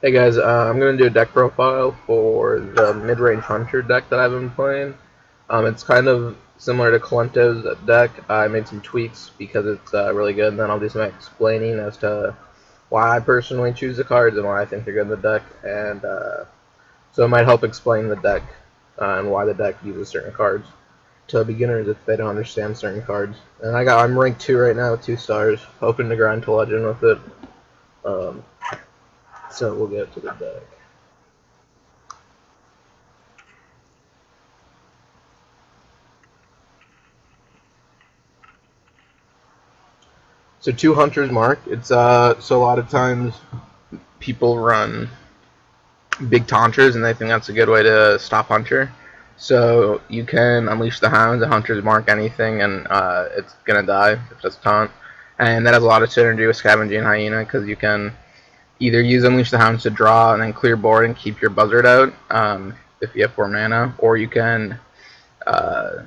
Hey guys, I'm going to do a deck profile for the mid-range hunter deck that I've been playing. It's kind of similar to Kalento's deck. I made some tweaks because it's really good, and then I'll do some explaining as to why I personally choose the cards and why I think they're good in the deck, and so it might help explain the deck and why the deck uses certain cards to beginners if they don't understand certain cards. And I'm ranked 2 right now with 2 stars, hoping to grind to legend with it. Um, so we'll get to the deck. So 2 hunters mark. It's so a lot of times people run big taunters and they think that's a good way to stop hunter. So you can unleash the hounds, the hunters mark anything, and it's gonna die if it's taunt. And that has a lot of synergy with scavenging hyena because you can either use unleash the hounds to draw and then clear board and keep your buzzard out if you have 4 mana, or you can uh,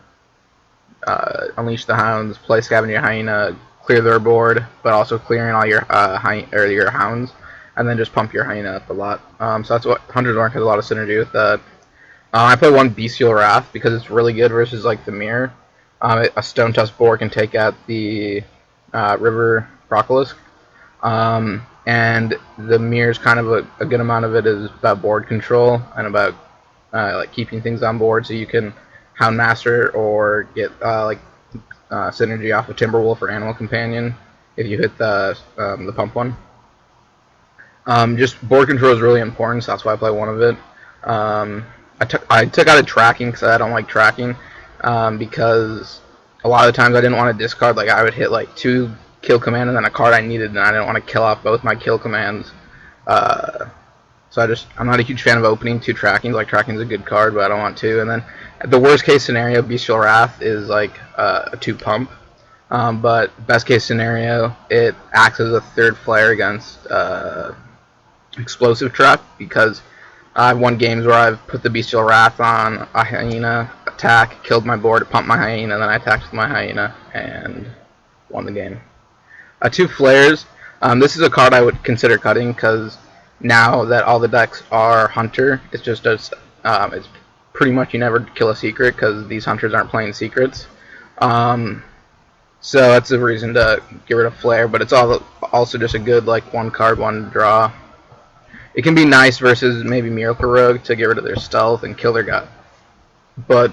unleash the hounds, play scavenger hyena, clear their board, but also clearing all your your hounds, and then just pump your hyena up a lot. So that's what Hunter's Mark has a lot of synergy with that. I play one Bestial Wrath because it's really good versus like the mirror. A Stone Tusk board can take out the River Crocolisk, and the mirror's kind of a good amount of it is about board control and about like keeping things on board, so you can Houndmaster or get synergy off of Timberwolf or Animal Companion if you hit the pump one. Just board control is really important, so that's why I play one of it. I took out a tracking because I don't like tracking because a lot of the times I didn't want to discard. Like I would hit like 2 kill command and then a card I needed, and I didn't want to kill off both my kill commands. So I'm not a huge fan of opening 2 trackings. Like tracking's a good card, but I don't want to. And then the worst case scenario, Bestial Wrath is like a 2 pump. But best case scenario, it acts as a 3rd flare against Explosive Trap because I've won games where I've put the Bestial Wrath on a hyena, attack, killed my board, pumped my hyena, then I attacked with my hyena and won the game. 2 flares. This is a card I would consider cutting because now that all the decks are hunter, it's just it's pretty much you never kill a secret because these hunters aren't playing secrets. So that's a reason to get rid of flare, but it's also just a good like 1 card, 1 draw. It can be nice versus maybe Miracle Rogue to get rid of their stealth and kill their guy, but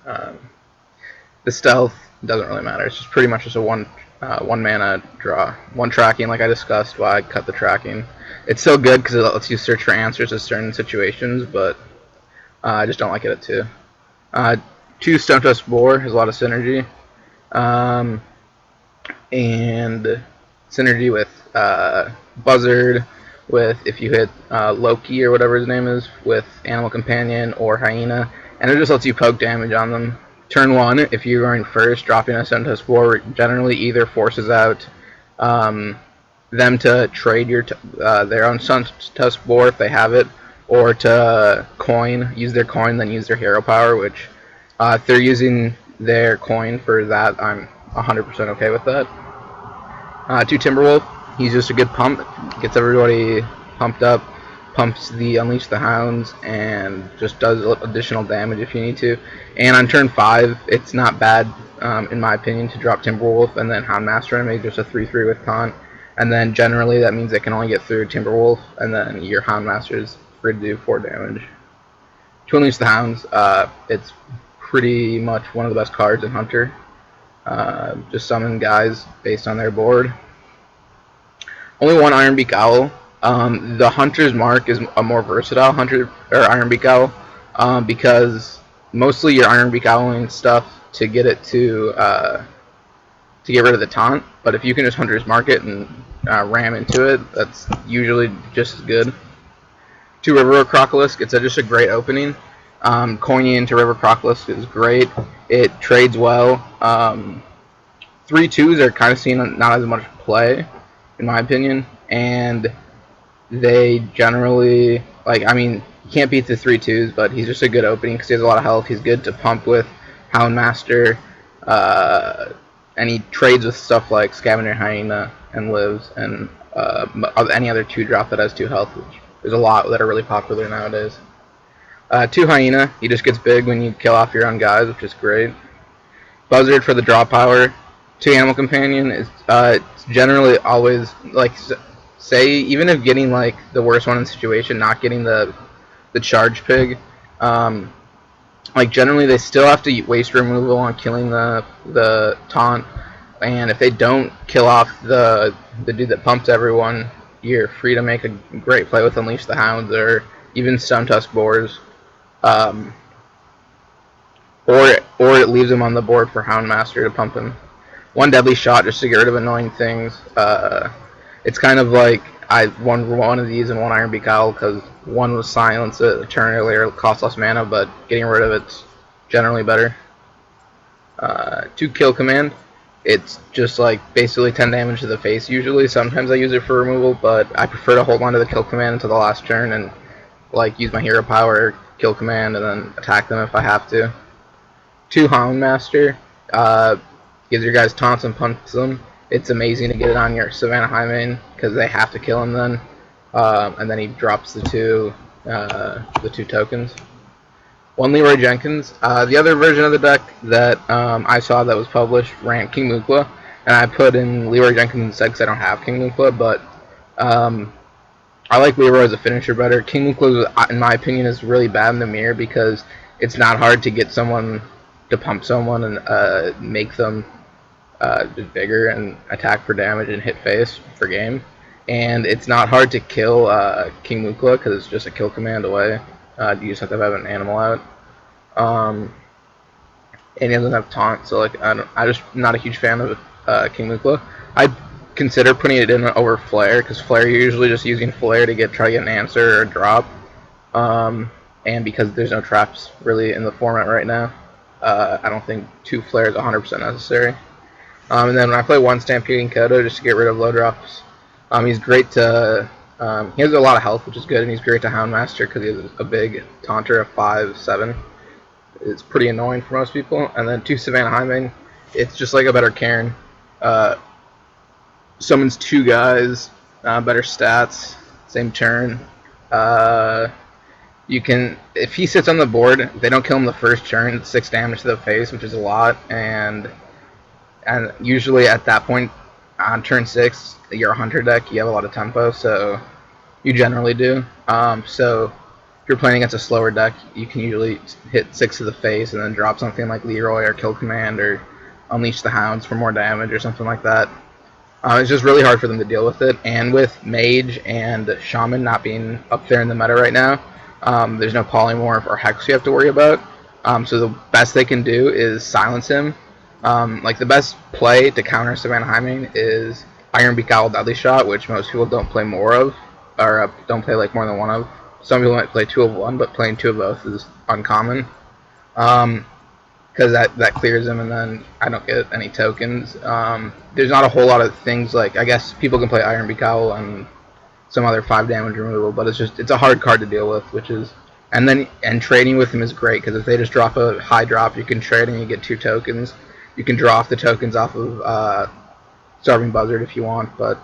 the stealth doesn't really matter. It's just pretty much just a 1 mana draw, 1 tracking, like I discussed. Why I cut the tracking. It's so good because it lets you search for answers to certain situations, but I just don't like it at 2. 2 Stone Tusk Boar has a lot of synergy, and synergy with Buzzard, with if you hit Loki or whatever his name is, with Animal Companion or Hyena, and it just lets you poke damage on them. Turn 1, if you're going first, dropping a Stone Tusk Boar generally either forces out them to trade their own Stone Tusk Boar if they have it, or to use their coin, then use their hero power, which if they're using their coin for that, I'm 100% okay with that. 2 Timberwolf, he's just a good pump, gets everybody pumped up, pumps the Unleash the Hounds, and just does additional damage if you need to. And on turn 5, it's not bad, in my opinion, to drop Timberwolf and then Houndmaster and make just a 3/3 with taunt. And then generally that means they can only get through Timberwolf, and then your Houndmaster is free to do 4 damage. To Unleash the Hounds, it's pretty much one of the best cards in Hunter. Just summon guys based on their board. Only 1 Ironbeak Owl. The Hunter's Mark is a more versatile Hunter or Ironbeak Owl because mostly you're Ironbeak Owling stuff to get it to get rid of the taunt. But if you can just Hunter's Mark it and ram into it, that's usually just as good. 2 River Crocolisk. It's just a great opening. Coining into River Crocolisk is great. It trades well. 3/2s are kind of seen not as much play, in my opinion, and they generally, you can't beat the 3/2s, but he's just a good opening because he has a lot of health. He's good to pump with Houndmaster, and he trades with stuff like Scavenger Hyena and lives, and any other 2-drop that has 2 health, which There's a lot that are really popular nowadays. 2 Hyena, he just gets big when you kill off your own guys, which is great. Buzzard for the draw power. 2 Animal Companion is it's generally always like, say, even if getting like the worst one in the situation, not getting the charge pig, like generally they still have to waste removal on killing the taunt, and if they don't kill off the dude that pumps everyone, you're free to make a great play with Unleash the Hounds or even Stone Tusk Boars. Or it leaves him on the board for Houndmaster to pump him. 1 Deadly Shot just to get rid of annoying things. It's kind of like I won one of these and 1 Iron Beak Owl because 1 was silence it a turn earlier, cost less mana, but getting rid of it's generally better. 2 Kill Command. It's just like basically 10 damage to the face usually. Sometimes I use it for removal, but I prefer to hold on to the Kill Command until the last turn and like use my hero power, Kill Command, and then attack them if I have to. 2 Houndmaster. Gives your guys taunts and punts them. It's amazing to get it on your Savannah Highmane because they have to kill him then. And then he drops the two tokens. 1 Leroy Jenkins. The other version of the deck that I saw that was published ran King Mukla, and I put in Leroy Jenkins instead because I don't have King Mukla, but I like Leroy as a finisher better. King Mukla, in my opinion, is really bad in the mirror because it's not hard to get someone to pump someone and make them bigger and attack for damage and hit face for game. And it's not hard to kill King Mukla because it's just a kill command away. You just have to have an animal out. And he doesn't have taunt, so like I'm just not a huge fan of King Mukla. I consider putting it in over Flare because Flare, you're usually just using Flare to try to get an answer or a drop. And because there's no traps really in the format right now, I don't think 2 Flares 100% necessary. And then when I play 1 Stampeding Kodo just to get rid of low drops, he's great to. He has a lot of health, which is good, and he's great to Houndmaster because he has a big taunter of 5/7. It's pretty annoying for most people. And then 2 Savannah Highmane, it's just like a better Cairn. Summons 2 guys, better stats, same turn. You can, if he sits on the board, if they don't kill him the first turn, it's 6 damage to the face, which is a lot, and usually at that point on turn 6, you're a hunter deck, you have a lot of tempo, so you generally do. So if you're playing against a slower deck, you can usually hit 6 to the face and then drop something like Leroy or Kill Command or Unleash the Hounds for more damage or something like that. It's just really hard for them to deal with it, and with Mage and Shaman not being up there in the meta right now, there's no Polymorph or Hex you have to worry about. So the best they can do is silence him. Like the best play to counter Savannah Highmane is Iron Beak Owl Deadly Shot, which most people don't play more of, or don't play like more than one of. Some people might play 2 of one, but playing 2 of both is uncommon. Because that clears them, and then I don't get any tokens. There's not a whole lot of things like, I guess people can play Iron Beak Owl and some other 5 damage removal, but it's a hard card to deal with, which is, and trading with him is great because if they just drop a high drop, you can trade and you get 2 tokens. You can draw off the tokens off of Starving Buzzard if you want, but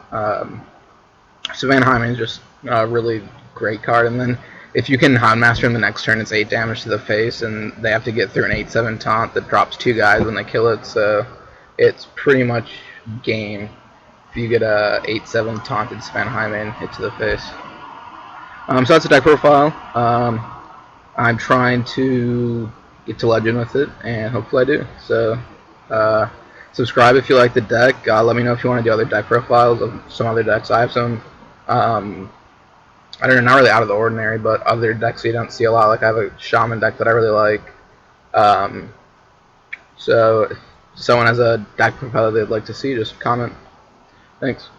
Savannah Highmane is just a really great card. And then if you can Houndmaster him the next turn, it's 8 damage to the face, and they have to get through an 8/7 taunt that drops 2 guys when they kill it, so it's pretty much game if you get a 8/7 taunted Savannah Highmane hit to the face. So that's the deck profile. I'm trying to get to Legend with it, and hopefully I do. So subscribe if you like the deck. Let me know if you want to do other deck profiles of some other decks. I have some, I don't know, not really out of the ordinary, but other decks you don't see a lot. Like I have a Shaman deck that I really like. So if someone has a deck profile they'd like to see, just comment. Thanks.